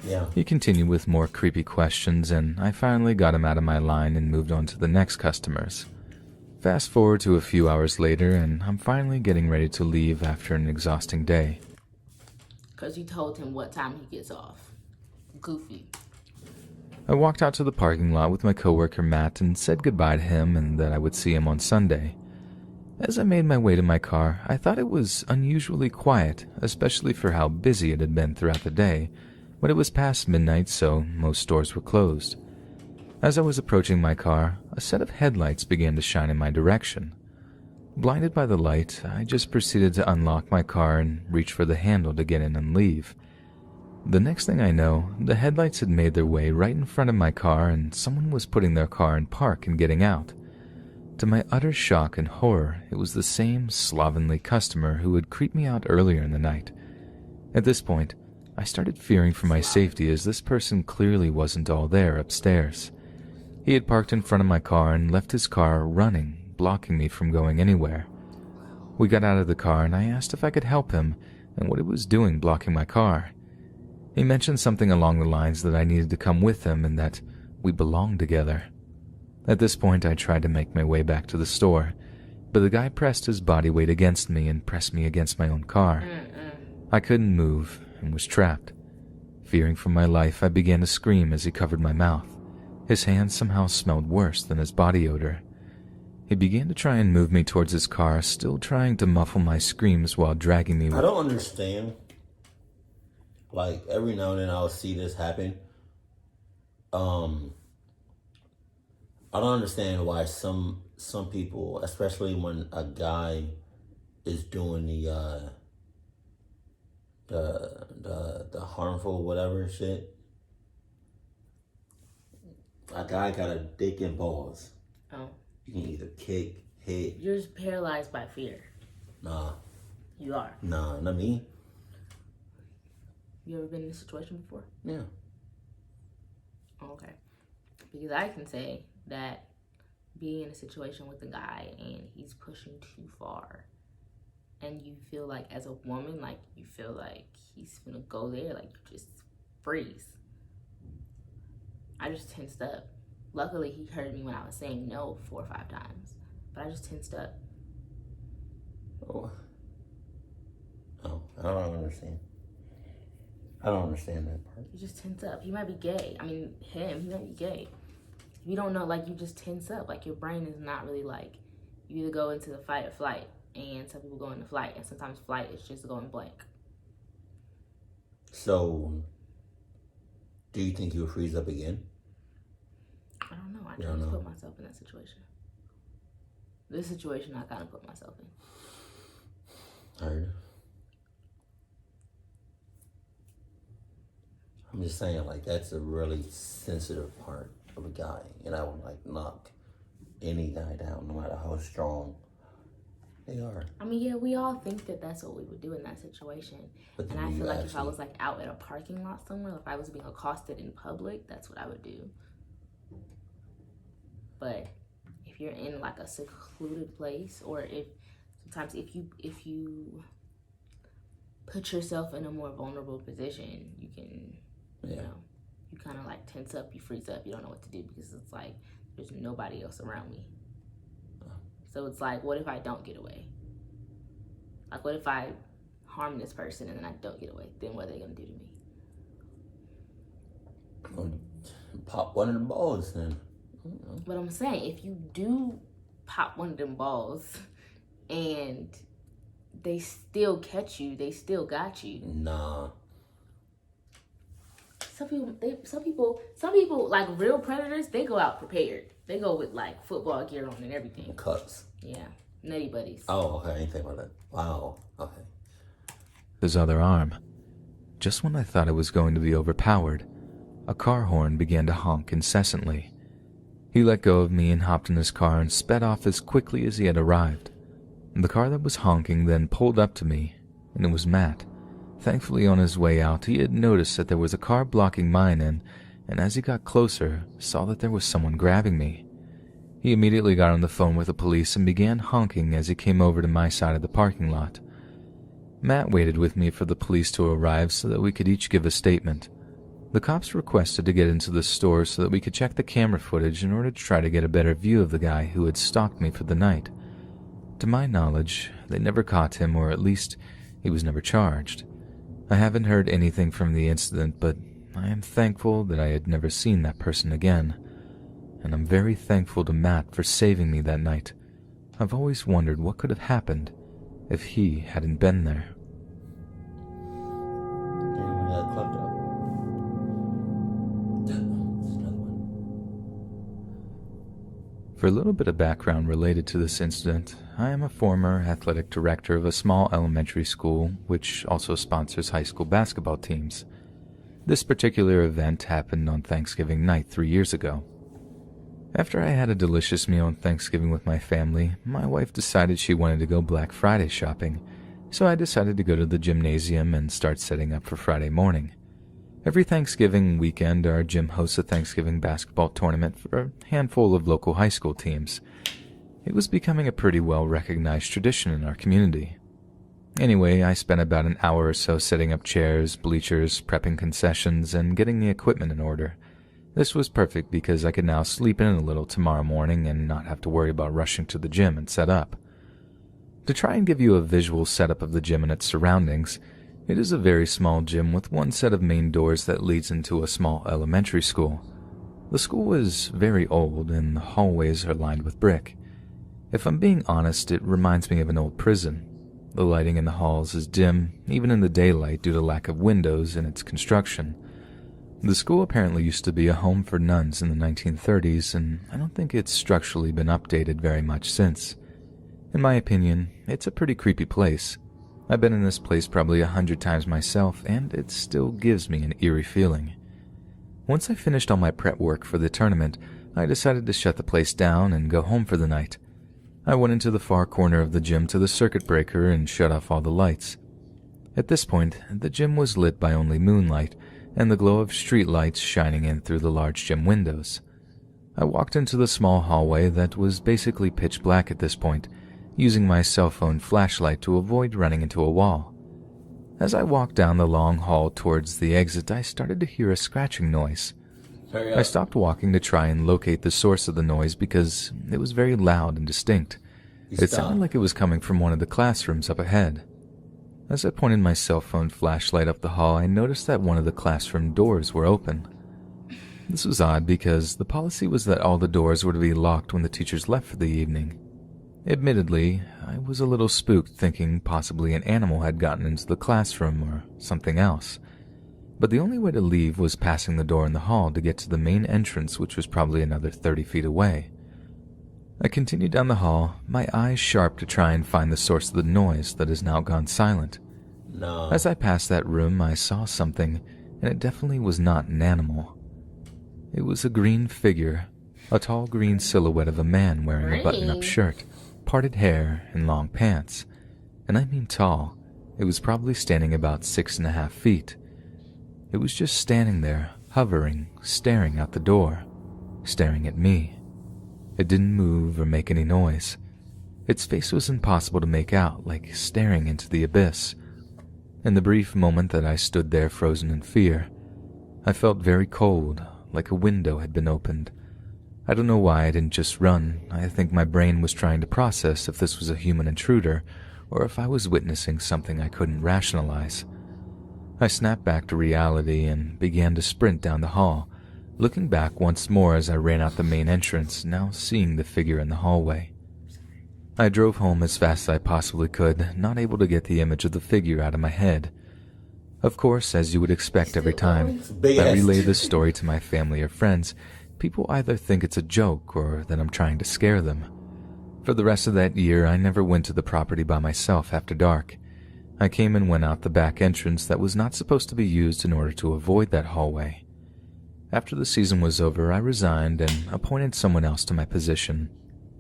Yeah. He continued with more creepy questions, and I finally got him out of my line and moved on to the next customers. Fast forward to a few hours later, and I'm finally getting ready to leave after an exhausting day. Because you told him what time he gets off. Goofy. I walked out to the parking lot with my coworker Matt and said goodbye to him and that I would see him on Sunday. As I made my way to my car, I thought it was unusually quiet, especially for how busy it had been throughout the day, but it was past midnight, so most stores were closed. As I was approaching my car, a set of headlights began to shine in my direction. Blinded by the light, I just proceeded to unlock my car and reach for the handle to get in and leave. The next thing I know, the headlights had made their way right in front of my car and someone was putting their car in park and getting out. To my utter shock and horror, it was the same slovenly customer who had creeped me out earlier in the night. At this point, I started fearing for my safety as this person clearly wasn't all there upstairs. He had parked in front of my car and left his car running, blocking me from going anywhere. We got out of the car and I asked if I could help him and what he was doing blocking my car. He mentioned something along the lines that I needed to come with him and that we belonged together. At this point, I tried to make my way back to the store, but the guy pressed his body weight against me and pressed me against my own car. I couldn't move and was trapped. Fearing for my life, I began to scream as he covered my mouth. His hands somehow smelled worse than his body odor. He began to try and move me towards his car, still trying to muffle my screams while dragging me. I don't understand. Like, every now and then I'll see this happen. I don't understand why some people, especially when a guy is doing the harmful whatever shit. A guy got a dick and balls. Oh. You can either kick, hit. You're just paralyzed by fear. Nah. You are. Nah, not me. You ever been in a situation before? Yeah. Okay. Because I can say that being in a situation with a guy and he's pushing too far and you feel like as a woman, like you feel like he's gonna go there, like you just freeze. I just tensed up. Luckily, he heard me when I was saying no 4 or 5 times, but I just tensed up. Oh, I don't understand. I don't understand that part. You just tense up. He might be gay. I mean, he might be gay. You don't know, like, you just tense up. Like, your brain is not really like, you either go into the fight or flight, and some people go into flight, and sometimes flight is just going blank. So, do you think you'll freeze up again? I don't know. I try to put myself in that situation. This situation, I kind of put myself in. Heard. I'm just saying, like, that's a really sensitive part of a guy. And I would, like, knock any guy down, no matter how strong they are. I mean, yeah, we all think that that's what we would do in that situation. And I feel like if I was, like, out at a parking lot somewhere, if I was being accosted in public, that's what I would do. But if you're in, like, a secluded place, or sometimes if you put yourself in a more vulnerable position, you can... You know, you kind of like tense up, you freeze up, you don't know what to do because it's like there's nobody else around me. So it's like, what if I don't get away? Like, what if I harm this person and then I don't get away? Then what are they going to do to me? Pop one of the balls then. But I'm saying, if you do pop one of them balls and they still catch you, they still got you. Nah. Some people, like real predators, they go out prepared. They go with like football gear on and everything. Cuts. Yeah, nutty buddies. Oh, okay. I didn't think about that. Wow. Okay. His other arm. Just when I thought it was going to be overpowered, a car horn began to honk incessantly. He let go of me and hopped in his car and sped off as quickly as he had arrived. The car that was honking then pulled up to me, and it was Matt. Thankfully, on his way out, he had noticed that there was a car blocking mine and as he got closer, saw that there was someone grabbing me. He immediately got on the phone with the police and began honking as he came over to my side of the parking lot. Matt waited with me for the police to arrive so that we could each give a statement. The cops requested to get into the store so that we could check the camera footage in order to try to get a better view of the guy who had stalked me for the night. To my knowledge, they never caught him, or at least he was never charged. I haven't heard anything from the incident, but I am thankful that I had never seen that person again. And I'm very thankful to Matt for saving me that night. I've always wondered what could have happened if he hadn't been there. And we got clubbed up. There's another one. For a little bit of background related to this incident, I am a former athletic director of a small elementary school which also sponsors high school basketball teams. This particular event happened on Thanksgiving night 3 years ago. After I had a delicious meal on Thanksgiving with my family, my wife decided she wanted to go Black Friday shopping, so I decided to go to the gymnasium and start setting up for Friday morning. Every Thanksgiving weekend, our gym hosts a Thanksgiving basketball tournament for a handful of local high school teams. It was becoming a pretty well-recognized tradition in our community. Anyway, I spent about an hour or so setting up chairs, bleachers, prepping concessions, and getting the equipment in order. This was perfect because I could now sleep in a little tomorrow morning and not have to worry about rushing to the gym and set up. To try and give you a visual setup of the gym and its surroundings, it is a very small gym with one set of main doors that leads into a small elementary school. The school is very old and the hallways are lined with brick. If I'm being honest, it reminds me of an old prison. The lighting in the halls is dim, even in the daylight, due to lack of windows in its construction. The school apparently used to be a home for nuns in the 1930s, and I don't think it's structurally been updated very much since. In my opinion, it's a pretty creepy place. I've been in this place probably 100 times myself, and it still gives me an eerie feeling. Once I finished all my prep work for the tournament, I decided to shut the place down and go home for the night. I went into the far corner of the gym to the circuit breaker and shut off all the lights. At this point, the gym was lit by only moonlight and the glow of street lights shining in through the large gym windows. I walked into the small hallway that was basically pitch black at this point, using my cell phone flashlight to avoid running into a wall. As I walked down the long hall towards the exit, I started to hear a scratching noise. I stopped walking to try and locate the source of the noise because it was very loud and distinct. It sounded like it was coming from one of the classrooms up ahead. As I pointed my cell phone flashlight up the hall, I noticed that one of the classroom doors were open. This was odd because the policy was that all the doors were to be locked when the teachers left for the evening. Admittedly, I was a little spooked, thinking possibly an animal had gotten into the classroom or something else. But the only way to leave was passing the door in the hall to get to the main entrance, which was probably another 30 feet away. I continued down the hall, my eyes sharp to try and find the source of the noise that has now gone silent. No. As I passed that room, I saw something, and it definitely was not an animal. It was a green figure, a tall green silhouette of a man wearing a button-up shirt, parted hair, and long pants. And I mean tall. It was probably standing about 6.5 feet. It was just standing there, hovering, staring out the door, staring at me. It didn't move or make any noise. Its face was impossible to make out, like staring into the abyss. In the brief moment that I stood there frozen in fear, I felt very cold, like a window had been opened. I don't know why I didn't just run. I think my brain was trying to process if this was a human intruder, or if I was witnessing something I couldn't rationalize. I snapped back to reality and began to sprint down the hall, looking back once more as I ran out the main entrance, now seeing the figure in the hallway. I drove home as fast as I possibly could, not able to get the image of the figure out of my head. Of course, as you would expect every time I relay this story to my family or friends, people either think it's a joke or that I'm trying to scare them. For the rest of that year, I never went to the property by myself after dark. I came and went out the back entrance that was not supposed to be used in order to avoid that hallway. After the season was over, I resigned and appointed someone else to my position.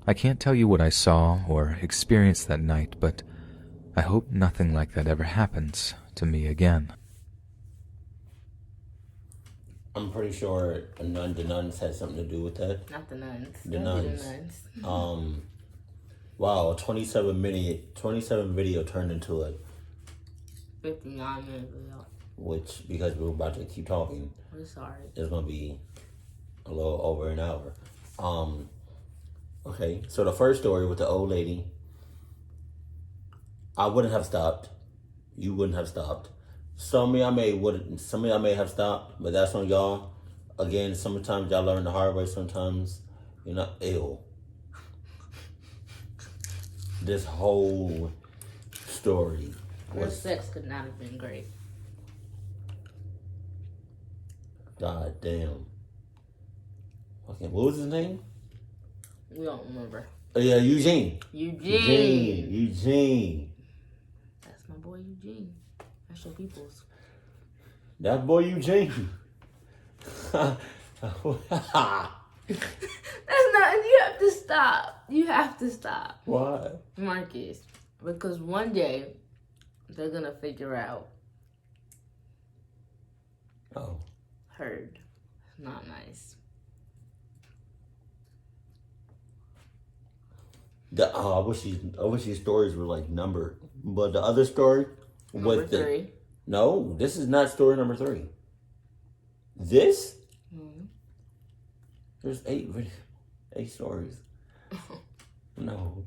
I can't tell you what I saw or experienced that night, but I hope nothing like that ever happens to me again. I'm pretty sure the nuns had something to do with that. Not the nuns. The Don't be nuns. the nuns. Wow, a 27 video turned into a 59 minutes ago. which, because we're about to keep talking, We're sorry. it's gonna be a little over an hour. Okay, so the first story with the old lady, I wouldn't have stopped. You wouldn't have stopped. Some of y'all may have stopped, but that's on y'all. Again, sometimes y'all learn the hard way. Sometimes you're not ill. This whole story Her was sex could not have been great. god damn. Okay, what was his name? We don't remember. Yeah, Eugene. Eugene. That's my boy Eugene. That's your people's. That boy Eugene. That's not. You have to stop. You have to stop. Why? Marcus. Because one day they're gonna figure out. Oh. Heard. Not nice. I wish these stories were like numbered. But the other story Number 3. No, this is not story number 3. This? Mm-hmm. There's 8 stories. No.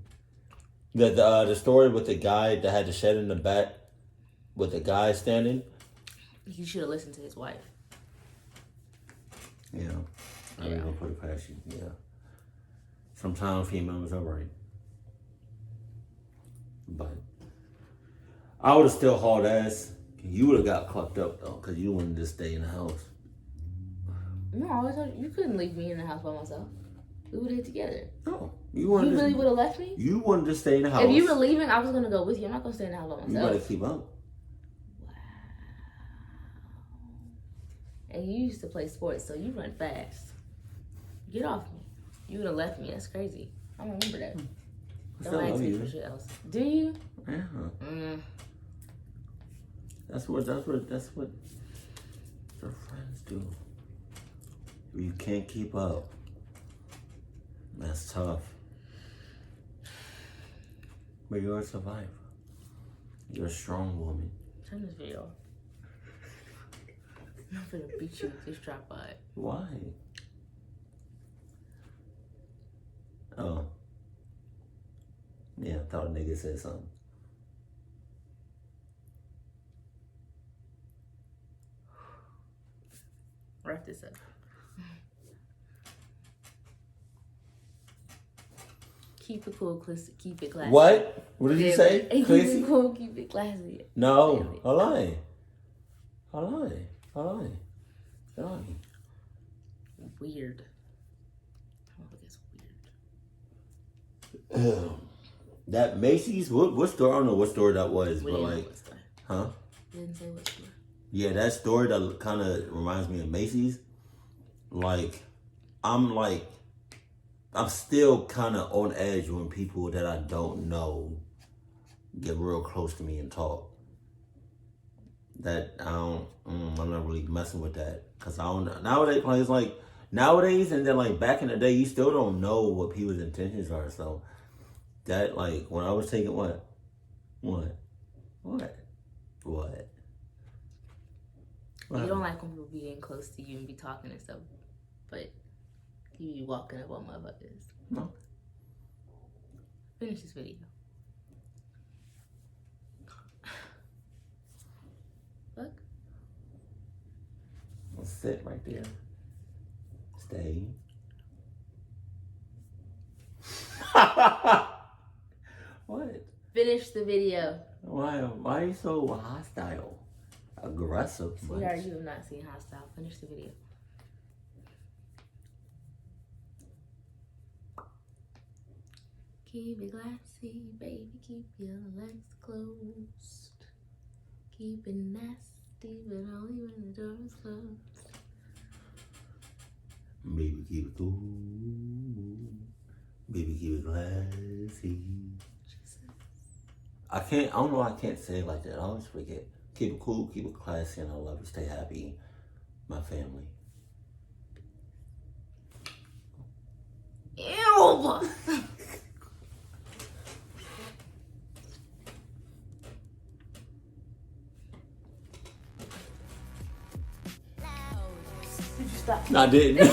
The story with the guy that had the shed in the back with the guy standing. You should have listened to his wife. Yeah. I ain't gonna put it past you. Yeah. Sometimes females are right. But I would have still hauled ass. You would have got clucked up though, because you wanted to stay in the house. No, I told you couldn't leave me in the house by myself. We would have hit together. No. You really would have left me? You wanted to stay in the house. If you were leaving, I was going to go with you. I'm not going to stay in the house by myself. You better keep up. Wow. And you used to play sports, so you run fast. Get off me. You would have left me. That's crazy. I don't remember that. Don't ask me for shit else. Do you? Yeah. That's what their friends do. You can't keep up. That's tough. But you're a survivor. You're a strong woman. Turn this video off. I'm gonna beat you with this tripod. Why? Oh. Yeah, I thought a nigga said something. Wrap this up. Keep it cool, keep it classy. What? What did you say? Keep it cool, keep it classy. No, I lied. Weird. I don't think it's weird. That Macy's, what store? I don't know what store that was, We but didn't know like, what store. huh? You didn't say what store. Yeah, that store that kind of reminds me of Macy's. Like, I'm still kind of on edge when people that I don't know get real close to me and talk. That I'm not really messing with that. Cause I don't, nowadays, it's like, nowadays and then like back in the day, you still don't know what people's intentions are. So that like, when I was taking what? You don't like when people be getting close to you and be talking and stuff, but you be walking up on motherfuckers. No. Finish this video. Look. I'll sit right there. Stay. What? Finish the video. Why are you so hostile? Aggressive. Sweetheart, you have not seen Hostile. Finish the video. Keep it classy, baby. Keep your legs closed. Keep it nasty, but only when the door is closed. Baby, keep it cool. Baby, keep it classy. I don't know why I can't say it like that. I always forget. Keep it cool, keep it classy, and I love you. Stay happy. My family. Ew! Did you stop? No, I didn't.